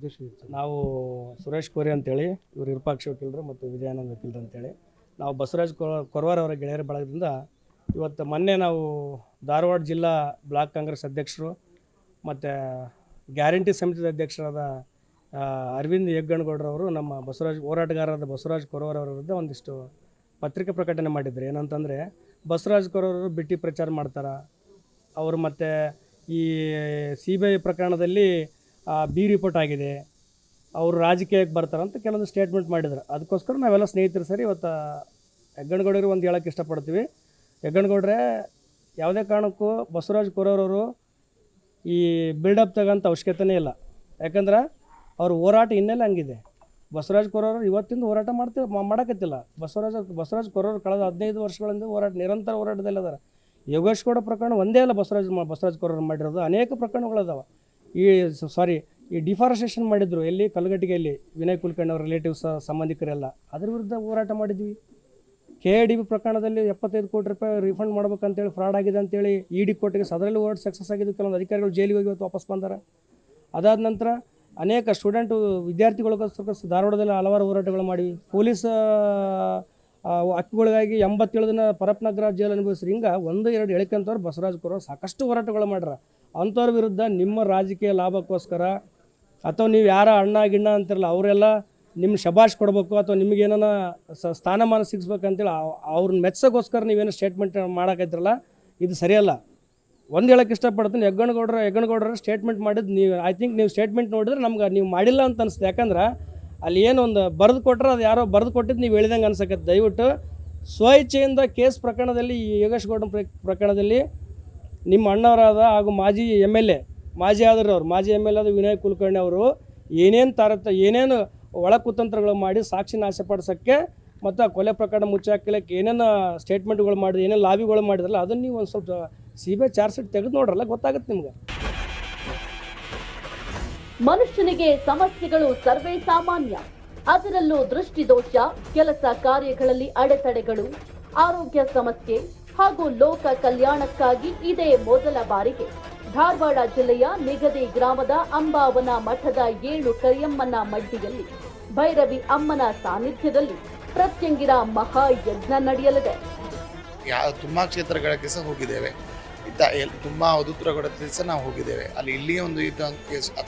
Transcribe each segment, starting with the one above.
ಅಧ್ಯಕ್ಷರು ನಾವು ಸುರೇಶ್ ಕೋರಿ ಅಂತೇಳಿ, ಇವರು ವಿರೂಪಾಕ್ಷ ವಕೀಲರು ಮತ್ತು ವಿಜಯಾನಂದ ವಕೀಲರು ಅಂತೇಳಿ, ನಾವು ಬಸವರಾಜ್ ಕೊರವಾರ್ ಅವರ ಗೆಳೆಯರ ಬಳಗದಿಂದ ಇವತ್ತು ಮೊನ್ನೆ ನಾವು ಧಾರವಾಡ ಜಿಲ್ಲಾ ಬ್ಲಾಕ್ ಕಾಂಗ್ರೆಸ್ ಅಧ್ಯಕ್ಷರು ಮತ್ತು ಗ್ಯಾರಂಟಿ ಸಮಿತಿದ ಅಧ್ಯಕ್ಷರಾದ ಅರವಿಂದ್ ಹೆಗ್ಗನಗೌಡರವರು ನಮ್ಮ ಹೋರಾಟಗಾರರಾದ ಬಸವರಾಜ್ ಕೊರವಾರ್ ಅವರ ವಿರುದ್ಧ ಒಂದಿಷ್ಟು ಪತ್ರಿಕೆ ಪ್ರಕಟಣೆ ಮಾಡಿದ್ರು. ಏನಂತಂದರೆ, ಬಸವರಾಜ್ ಕೊರವಾರ್ ಅವರು ಬಿಟ್ಟಿ ಪ್ರಚಾರ ಮಾಡ್ತಾರೆ, ಅವರು ಮತ್ತು ಈ CBI ಪ್ರಕರಣದಲ್ಲಿ ಬಿ ರಿಪೋರ್ಟ್ ಆಗಿದೆ, ಅವರು ರಾಜಕೀಯಕ್ಕೆ ಬರ್ತಾರಂತ ಕೆಲವೊಂದು ಸ್ಟೇಟ್ಮೆಂಟ್ ಮಾಡಿದ್ರು. ಅದಕ್ಕೋಸ್ಕರ ನಾವೆಲ್ಲ ಸ್ನೇಹಿತರು ಸರಿ ಇವತ್ತು ಹೆಗ್ಗನಗೌಡರಿಗೆ ಒಂದು ಹೇಳೋಕ್ಕೆ ಇಷ್ಟಪಡ್ತೀವಿ. ಹೆಗ್ಗನಗೌಡ್ರೆ, ಯಾವುದೇ ಕಾರಣಕ್ಕೂ ಬಸವರಾಜ್ ಕೊರವಾರ್ ಅವರು ಈ ಬಿಲ್ಡಪ್ ತಗೋಂಥ ಅವಶ್ಯಕತೆಯೇ ಇಲ್ಲ. ಯಾಕಂದ್ರೆ ಅವ್ರ ಹೋರಾಟ ಹಿನ್ನೆಲೆ ಹಂಗಿದೆ. ಬಸವರಾಜ್ ಕೊರವಾರ್ ಇವತ್ತಿಂದ ಹೋರಾಟ ಮಾಡೋಕತ್ತಿಲ್ಲ. ಬಸವರಾಜ್ ಕೊರವಾರ್ ಕಳೆದ 15 ವರ್ಷಗಳಿಂದ ನಿರಂತರ ಹೋರಾಟದಲ್ಲಿ ಅದಾರ. ಯೋಗೇಶ್ಗೌಡ ಪ್ರಕರಣ ಒಂದೇ ಅಲ್ಲ ಬಸವರಾಜ್ ಕೊರವಾರ್ ಮಾಡಿರೋದು, ಅನೇಕ ಪ್ರಕರಣಗಳದಾವ. ಈ ಡಿಫಾರೆಸ್ಟೇಷನ್ ಮಾಡಿದ್ರು ಎಲ್ಲಿ, ಕಲ್ಗಟ್ಟಿಗೆಯಲ್ಲಿ ವಿನಯ್ ಕುಲಕರ್ಣಿ ಅವ್ರ ರಿಲೇಟಿವ್ಸ್ ಸಂಬಂಧಿಕರೆಲ್ಲ, ಅದ್ರ ವಿರುದ್ಧ ಹೋರಾಟ ಮಾಡಿದ್ವಿ. KIDB ಪ್ರಕರಣದಲ್ಲಿ 75 ಕೋಟಿ ರೂಪಾಯಿ ರಿಫಂಡ್ ಮಾಡ್ಬೇಕಂತೇಳಿ ಫ್ರಾಡ್ ಆಗಿದೆ ಅಂತೇಳಿ ED ಕೋರ್ಟಿಗೆ ಅದರಲ್ಲಿ ಹೋರಾಟ ಸಕ್ಸಸ್ ಆಗಿದ್ದು. ಕೆಲವೊಂದು ಅಧಿಕಾರಿಗಳು ಜೈಲಿಗೆ ಹೋಗಿ ಇವತ್ತು ವಾಪಸ್ ಬಂದಾರ. ಅದಾದ ನಂತರ ಅನೇಕ ವಿದ್ಯಾರ್ಥಿಗಳಿಗೋಸ್ಕರ ಧಾರವಾಡದಲ್ಲಿ ಹಲವಾರು ಹೋರಾಟಗಳು ಮಾಡಿವಿ. ಪೊಲೀಸ್ ಹಕ್ಕುಗಳಿಗಾಗಿ 87 ದಿನ ಪರಪ್ನಗರ ಜೈಲು ಅನುಭವಿಸ್ರಿ. ಹಿಂಗೆ 1-2 ಹೇಳಿಕೆಂತವ್ರು ಬಸವರಾಜ್ ಕೊರವಾರ್ ಸಾಕಷ್ಟು ಹೋರಾಟಗಳು ಮಾಡ್ಯಾರ. ಅಂಥವ್ರ ವಿರುದ್ಧ ನಿಮ್ಮ ರಾಜಕೀಯ ಲಾಭಕ್ಕೋಸ್ಕರ ಅಥವಾ ನೀವು ಯಾರ ಅಣ್ಣ ಗಿಣ್ಣ ಅಂತಿರಲ್ಲ ಅವರೆಲ್ಲ ನಿಮ್ಮ ಶಬಾಷ್ ಕೊಡಬೇಕು ಅಥವಾ ನಿಮಗೇನ ಸ್ಥಾನಮಾನ ಸಿಗಿಸ್ಬೇಕಂತೇಳಿ ಅವ್ರನ್ನ ಮೆಚ್ಚೋಕ್ಕೋಸ್ಕರ ನೀವೇನು ಸ್ಟೇಟ್ಮೆಂಟ್ ಮಾಡೋಕೈತಿರಲ್ಲ, ಇದು ಸರಿಯಲ್ಲ. ಒಂದು ಹೇಳೋಕ್ಕೆ ಇಷ್ಟಪಡ್ತೀನಿ, ಹೆಗ್ಗನಗೌಡರ ಸ್ಟೇಟ್ಮೆಂಟ್ ಮಾಡಿದ್ದು ನೀವು ಸ್ಟೇಟ್ಮೆಂಟ್ ನೋಡಿದ್ರೆ ನಮ್ಗೆ ನೀವು ಮಾಡಿಲ್ಲ ಅಂತ ಅನಿಸುತ್ತೆ. ಯಾಕಂದ್ರೆ ಅಲ್ಲಿ ಏನು ಒಂದು ಬರೆದು ಕೊಟ್ಟರೆ ಅದು ಯಾರೋ ಬರೆದು ಕೊಟ್ಟಿದ್ದು ನೀವು ಹೇಳಿದಂಗೆ ಅನ್ಸಕತ್ತೆ. ದಯವಿಟ್ಟು ಸ್ವಇಚ್ಛೆಯಿಂದ ಕೇಸ್ ಪ್ರಕರಣದಲ್ಲಿ, ಈ ಯೋಗೇಶ್ ಗೌಡ ಪ್ರಕರಣದಲ್ಲಿ ನಿಮ್ಮ ಅಣ್ಣವರಾದ ಹಾಗೂ ಮಾಜಿ MLA ಮಾಜಿ MLA ಆದ ವಿನಯ್ ಕುಲಕರ್ಣಿ ಅವರು ಏನೇನು ಒಳ ಕುತಂತ್ರಗಳು ಮಾಡಿ ಸಾಕ್ಷಿ ನಾಶಪಡಿಸೋಕ್ಕೆ ಮತ್ತು ಆ ಕೊಲೆ ಪ್ರಕರಣ ಮುಚ್ಚಾಕಲಿಕ್ಕೆ ಏನೇನು ಸ್ಟೇಟ್ಮೆಂಟ್ಗಳು ಮಾಡಿದ್ರು, ಏನೇನು ಲಾಬಿಗಳು ಮಾಡಿದ್ರಲ್ಲ, ಅದನ್ನು ನೀವು ಒಂದು ಸ್ವಲ್ಪ CBI ಚಾರ್ಜ್ ಶೀಟ್ ತೆಗೆದು ನೋಡ್ರಲ್ಲ, ಗೊತ್ತಾಗುತ್ತೆ ನಿಮ್ಗೆ. ಮನುಷ್ಯನಿಗೆ ಸಮಸ್ಯೆಗಳು ಸರ್ವೇ ಸಾಮಾನ್ಯ. ಅದರಲ್ಲೂ ದೃಷ್ಟಿದೋಷ, ಕೆಲಸ ಕಾರ್ಯಗಳಲ್ಲಿ ಅಡೆತಡೆಗಳು, ಆರೋಗ್ಯ ಸಮಸ್ಯೆ ಹಾಗೂ ಲೋಕ ಕಲ್ಯಾಣಕ್ಕಾಗಿ ಇದೇ ಮೊದಲ ಬಾರಿಗೆ ಧಾರವಾಡ ಜಿಲ್ಲೆಯ ನಿಗದಿ ಗ್ರಾಮದ ಅಂಬಾವನ ಮಠದ 7 ಕರಿಯಮ್ಮನ ಮಡ್ಡಿಯಲ್ಲಿ ಭೈರವಿ ಅಮ್ಮನ ಸಾನ್ನಿಧ್ಯದಲ್ಲಿ ಪ್ರತ್ಯಂಗಿರ ಮಹಾಯಜ್ಞ ನಡೆಯಲಿದೆ. ತುಂಬಾ ಕ್ಷೇತ್ರಗಳಿಗೆ ಸಹ ಹೋಗಿದ್ದೇವೆ, ತುಂಬಾ ಅವಧೂತರುಗಳ ಸಹ ನಾವು ಹೋಗಿದ್ದೇವೆ. ಇಲ್ಲಿ ಒಂದು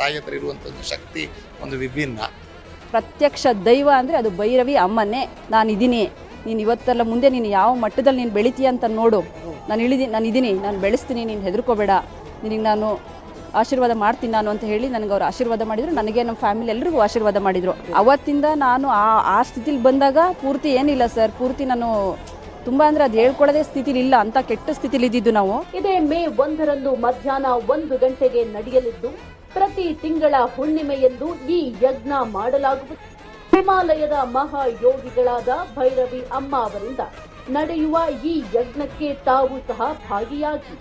ತಾಯಿ ಹತ್ರ ಇರುವಂಥ ಒಂದು ಶಕ್ತಿ ಒಂದು ವಿಭಿನ್ನ. ಪ್ರತ್ಯಕ್ಷ ದೈವ ಅಂದರೆ ಅದು ಭೈರವಿ ಅಮ್ಮನೇ. ನಾನಿದ್ದೀನಿ, ನೀನು ಇವತ್ತೆಲ್ಲ ಮುಂದೆ ನೀನು ಯಾವ ಮಟ್ಟದಲ್ಲಿ ನೀನು ಬೆಳಿತೀಯ ಅಂತ ನೋಡು. ನಾನು ಬೆಳೆಸ್ತೀನಿ, ನೀನು ಹೆದರ್ಕೋಬೇಡ, ನಿನಗೆ ನಾನು ಆಶೀರ್ವಾದ ಮಾಡ್ತೀನಿ ನಾನು ಅಂತ ಹೇಳಿ ನನಗೆ ಅವ್ರು ಆಶೀರ್ವಾದ ಮಾಡಿದರು. ನನಗೆ ನಮ್ಮ ಫ್ಯಾಮಿಲಿ ಎಲ್ರಿಗೂ ಆಶೀರ್ವಾದ ಮಾಡಿದರು. ಅವತ್ತಿಂದ ನಾನು ಆ ಸ್ಥಿತಿಲಿ ಬಂದಾಗ ಪೂರ್ತಿ ಏನಿಲ್ಲ ಸರ್, ಪೂರ್ತಿ ನಾನು ತುಂಬ ಅಂದರೆ ಅದು ಹೇಳ್ಕೊಳ್ಳೋದೇ ಸ್ಥಿತಿಲಿ ಇಲ್ಲ, ಅಂತ ಕೆಟ್ಟ ಸ್ಥಿತಿಲಿ ಇದ್ದಿದ್ದು ನಾವು. ಇದೇ ಮೇ 1ರಂದು ಮಧ್ಯಾಹ್ನ 1 ಗಂಟೆಗೆ ನಡೆಯಲಿದ್ದು, ಪ್ರತಿ ತಿಂಗಳ ಹುಣ್ಣಿಮೆಯಂದು ಈ ಯಜ್ಞ ಮಾಡಲಾಗುವುದು. ಹಿಮಾಲಯದ ಮಹಾಯೋಗಿಗಳಾದ ಭೈರವಿ ಅಮ್ಮ ಅವರಿಂದ ನಡೆಯುವ ಈ ಯಜ್ಞಕ್ಕೆ ತಾವು ಸಹ ಭಾಗಿಯಾಗಿ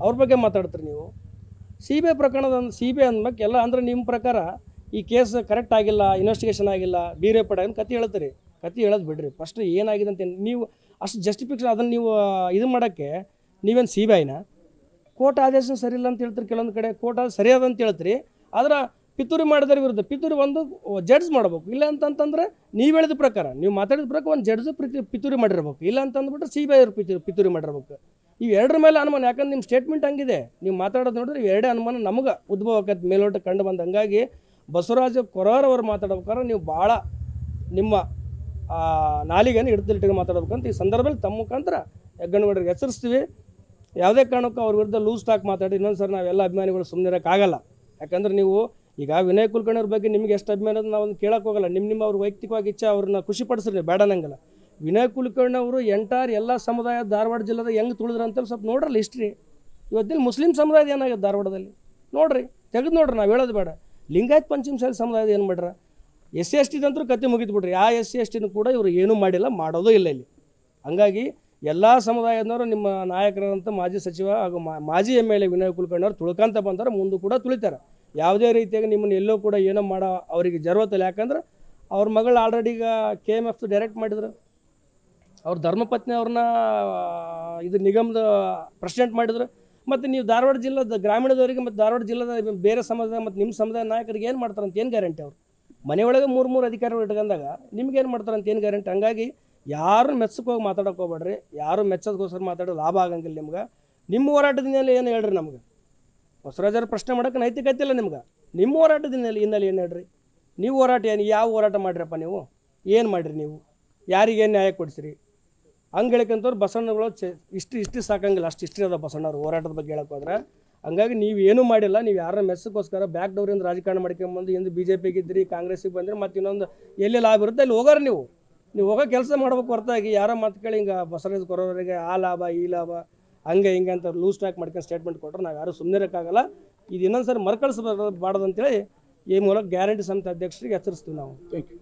ಅವ್ರ ಬಗ್ಗೆ ಮಾತಾಡ್ತೀರಿ ನೀವು. CBI ಪ್ರಕರಣದ CBI ಅಂದ್ಮೇಲೆ ಎಲ್ಲ ಅಂದರೆ ನಿಮ್ಮ ಪ್ರಕಾರ ಈ ಕೇಸ್ ಕರೆಕ್ಟ್ ಆಗಿಲ್ಲ, ಇನ್ವೆಸ್ಟಿಗೇಷನ್ ಆಗಿಲ್ಲ, ಬಿ ರಿಪೋರ್ಟ್ ಆಗಿಲ್ಲ, ಕತೆ ಹೇಳ್ತೀರಿ. ಕತೆ ಹೇಳೋದು ಬಿಡ್ರಿ. ಫಸ್ಟ್ ಏನಾಗಿದೆ ಅಂತ ನೀವು ಅಷ್ಟು ಜಸ್ಟಿಫಿಕೇಷನ್ ಅದನ್ನು ನೀವು ಇದು ಮಾಡೋಕ್ಕೆ ನೀವೇನು CBIನ? ಕೋರ್ಟ್ ಆದೇಶ ಸರಿ ಇಲ್ಲ ಅಂತ ಹೇಳ್ತೀರಿ. ಕೆಲವೊಂದು ಕಡೆ ಕೋರ್ಟ್ ಆದೇಶ ಸರಿಯಾದ ಅಂತ ಹೇಳ್ತೀರಿ, ಆದ್ರೆ ಪಿತೂರಿ ಮಾಡಿದ್ರ ವಿರುದ್ಧ ಪಿತೂರಿ ಒಂದು ಜಡ್ಜ್ ಮಾಡಬೇಕು. ಇಲ್ಲ ಅಂತಂತಂದ್ರೆ ನೀವು ಹೇಳಿದ ಪ್ರಕಾರ, ನೀವು ಮಾತಾಡಿದ ಪ್ರಕಾರ ಒಂದು ಜಡ್ಜ್ ಪಿತೂರಿ ಮಾಡಿರ್ಬೇಕು. ಇಲ್ಲ ಅಂತಂದ್ಬಿಟ್ರೆ CBI ಅವರು ಪಿತೂರಿ ಮಾಡಿರ್ಬೇಕು. ಇವೆರಡರ ಮೇಲೆ ಅನುಮಾನ. ಯಾಕಂದ್ರೆ ನಿಮ್ಮ ಸ್ಟೇಟ್ಮೆಂಟ್ ಹಂಗಿದೆ, ನೀವು ಮಾತಾಡೋದು ನೋಡಿದ್ರೆ ಇವೆರಡೇ ಅನುಮಾನ ನಮಗೆ ಉದ್ಭವ ಆಕೈತೆ, ಮೇಲೋಟ ಕಂಡು ಬಂದು. ಹಂಗಾಗಿ ಬಸವರಾಜ ಕೊರವಾರ್ ಅವರು ಮಾತಾಡ್ಬೇಕಾದ್ರೆ ನೀವು ಭಾಳ ನಿಮ್ಮ ನಾಲಿಗೆಯನ್ನು ಹಿಡಿದಿಟ್ಟಿಗೆ ಮಾತಾಡ್ಬೇಕಂತ ಈ ಸಂದರ್ಭದಲ್ಲಿ ತಮ್ಮ ಮುಖಾಂತರ ಹೆಗ್ಗನಗೌಡರಿಗೆ ಎಚ್ಚರಿಸ್ತೀವಿ. ಯಾವುದೇ ಕಾರಣಕ್ಕೂ ಅವ್ರ ವಿರುದ್ಧ ಲೂಸ್ ಟಾಕ್ ಮಾತಾಡಿ ಇನ್ನೊಂದು ಸರ್ ನಾವೆಲ್ಲ ಅಭಿಮಾನಿಗಳು ಸುಮ್ಮನೆ ಇರೋಕ್ಕಾಗಲ್ಲ. ಯಾಕಂದ್ರೆ ನೀವು ಈಗ ವಿನಯ್ ಕುಲಕರ್ಣಿ ಅವ್ರ ಬಗ್ಗೆ ನಿಮ್ಗೆ ಎಷ್ಟು ಅಭಿಮಾನ ಅದು ನಾವು ಕೇಳೋಕೆ ಹೋಗಲ್ಲ. ನಿಮ್ಮ ಅವ್ರ ವೈಯಕ್ತಿಕವಾಗಿ ಇಚ್ಛೆ ಅವ್ರನ್ನ ಖುಷಿಪಡಿಸ್ರಿ, ನೀವು ಬೇಡನಂಗಲ್ಲ. ವಿನಯ್ ಕುಲಕರ್ಣಿ ಅವರು ಎಲ್ಲ ಸಮುದಾಯ ಧಾರವಾಡ ಜಿಲ್ಲೆದ ಹೆಂಗೆ ತುಳಿದ್ರು ಅಂತೇಳಿ ಸ್ವಲ್ಪ ನೋಡ್ರಲ್ಲ ಹಿಸ್ಟ್ರಿ. ಇವತ್ತಿನ ಮುಸ್ಲಿಂ ಸಮುದಾಯದ ಏನಾಗಿದೆ ಧಾರವಾಡದಲ್ಲಿ ನೋಡ್ರಿ, ತೆಗೆದು ನೋಡ್ರಿ. ನಾವು ಹೇಳೋದು ಬೇಡ. ಲಿಂಗಾಯತ್ ಪಂಚಮಸಾಲಿ ಸಮುದಾಯದ ಏನು ಮಾಡ್ರ, SC/ST ದಂತರೂ ಕತೆ ಮುಗಿದು ಬಿಡ್ರಿ. ಆ SC/STನೂ ಕೂಡ ಇವರು ಏನೂ ಮಾಡಿಲ್ಲ, ಮಾಡೋದು ಇಲ್ಲ ಇಲ್ಲಿ. ಹಂಗಾಗಿ ಎಲ್ಲ ಸಮುದಾಯದವರು ನಿಮ್ಮ ನಾಯಕರಂತ ಮಾಜಿ ಸಚಿವ ಹಾಗೂ ಮಾಜಿ MLA ವಿನಯ್ ಕುಲಕರ್ಣಿ ಅವರು ತುಳ್ಕೊಂತ ಬಂದರೆ ಮುಂದೆ ಕೂಡ ತುಳಿತಾರೆ. ಯಾವುದೇ ರೀತಿಯಾಗಿ ನಿಮ್ಮನ್ನು ಎಲ್ಲೋ ಕೂಡ ಏನೋ ಮಾಡೋ ಅವರಿಗೆ ಜರುವತ್ತಿಲ್ಲ. ಯಾಕಂದ್ರೆ ಅವ್ರ ಮಗಳು ಆಲ್ರೆಡಿ ಈಗ KMF ಡೈರೆಕ್ಟ್ ಮಾಡಿದ್ರು, ಅವ್ರ ಧರ್ಮಪತ್ನಿ ಅವ್ರನ್ನ ಇದು ನಿಗಮದ ಪ್ರೆಸಿಡೆಂಟ್ ಮಾಡಿದ್ರು. ಮತ್ತು ನೀವು ಧಾರವಾಡ ಜಿಲ್ಲೆದ ಗ್ರಾಮೀಣದವರಿಗೆ ಮತ್ತು ಧಾರವಾಡ ಜಿಲ್ಲೆದ ಬೇರೆ ಸಮುದಾಯ ಮತ್ತು ನಿಮ್ಮ ಸಮುದಾಯ ನಾಯಕರಿಗೆ ಏನು ಮಾಡ್ತಾರೆ ಅಂತ ಏನು ಗ್ಯಾರಂಟಿ ಅವರು? ಮನೆಯೊಳಗೆ ಮೂರು ಅಧಿಕಾರಿಗಳು ಇಟ್ಕೊಂಡಾಗ ನಿಮ್ಗೇನು ಮಾಡ್ತಾರೆ ಅಂತ ಏನು ಗ್ಯಾರಂಟಿ? ಹಂಗಾಗಿ ಯಾರು ಮೆಚ್ಚಕ್ಕೆ ಹೋಗಿ ಮಾತಾಡೋಕೆ ಹೋಗ್ಬೇಡ್ರಿ. ಯಾರು ಮೆಚ್ಚೋದಕ್ಕೋಸ್ಕರ ಮಾತಾಡೋದು ಲಾಭ ಆಗಂಗಿಲ್ಲ ನಿಮ್ಗೆ. ನಿಮ್ಮ ಹೋರಾಟದಿಂದ ಏನು ಹೇಳ್ರಿ ನಮ್ಗೆ? ಬಸವರಾಜರ ಪ್ರಶ್ನೆ ಮಾಡೋಕೆ ನೈತಿಕತೆ ಇಲ್ಲ ನಿಮ್ಗೆ. ನಿಮ್ಮ ಹೋರಾಟದಿಂದ ಹಿನ್ನೆಲೆ ಏನು ಹೇಳ್ರಿ? ನೀವು ಹೋರಾಟ ಏನು, ಯಾವ ಹೋರಾಟ ಮಾಡಿರಪ್ಪ ನೀವು? ಏನು ಮಾಡಿರಿ ನೀವು? ಯಾರಿಗೇನು ನ್ಯಾಯ ಕೊಡಿಸಿರಿ? ಹಂಗೆ ಹೇಳ್ಕೊಂತವ್ರು ಬಸವಣ್ಣಗಳು ಇಷ್ಟು ಸಾಕಂಗಿಲ್ಲ, ಅಷ್ಟು ಹಿಸ್ಟ್ರಿ ಅದ ಬಸವಣ್ಣವ್ರು ಹೋರಾಟದ ಬಗ್ಗೆ ಹೇಳಕ್ಕೆ ಹೋದ್ರೆ. ಹಂಗಾಗಿ ನೀವು ಏನೂ ಮಾಡಿಲ್ಲ. ನೀವು ಯಾರ ಮೆಸ್ಸಕ್ಕೋಸ್ಕರ ಬ್ಯಾಕ್ ಡೋರಿಂದ ರಾಜಕಾರಣ ಮಾಡ್ಕೊಂಬಂದು ಎಂದು BJPಗೆ ಇದ್ರಿ, ಕಾಂಗ್ರೆಸ್ಸಿಗೆ ಬಂದರೆ ಮತ್ತು ಇನ್ನೊಂದು ಎಲ್ಲಿ ಲಾಭ ಇರುತ್ತೆ ಅಲ್ಲಿ ಹೋಗೋರು ನೀವು ಹೋಗೋ ಕೆಲಸ ಮಾಡ್ಬೇಕು ಹೊರತಾಗಿ ಯಾರೋ ಮಾತು ಕೇಳಿ ಹಿಂಗೆ ಬಸವರಾಜ್ ಕೊರೋರಿಗೆ ಆ ಲಾಭ ಈ ಲಾಭ ಹಂಗೆ ಹಿಂಗೆ ಅಂತ ಲೂಸ್ ಟ್ಯಾಕ್ ಮಾಡ್ಕೊಂಡು ಸ್ಟೇಟ್ಮೆಂಟ್ ಕೊಟ್ಟರೆ ನಾವು ಯಾರು ಸುಮ್ಮನೆ ಇರೋಕ್ಕಾಗಲ್ಲ. ಇದು ಇನ್ನೊಂದು ಸರಿ ಮರುಕಳಿಸಬಾರ್ದು ಅಂತೇಳಿ ಈ ಮೂಲಕ ಗ್ಯಾರಂಟಿ ಸಮಿತಿ ಅಧ್ಯಕ್ಷರಿಗೆ ಎಚ್ಚರಿಸ್ತೀವಿ ನಾವು. Thank you.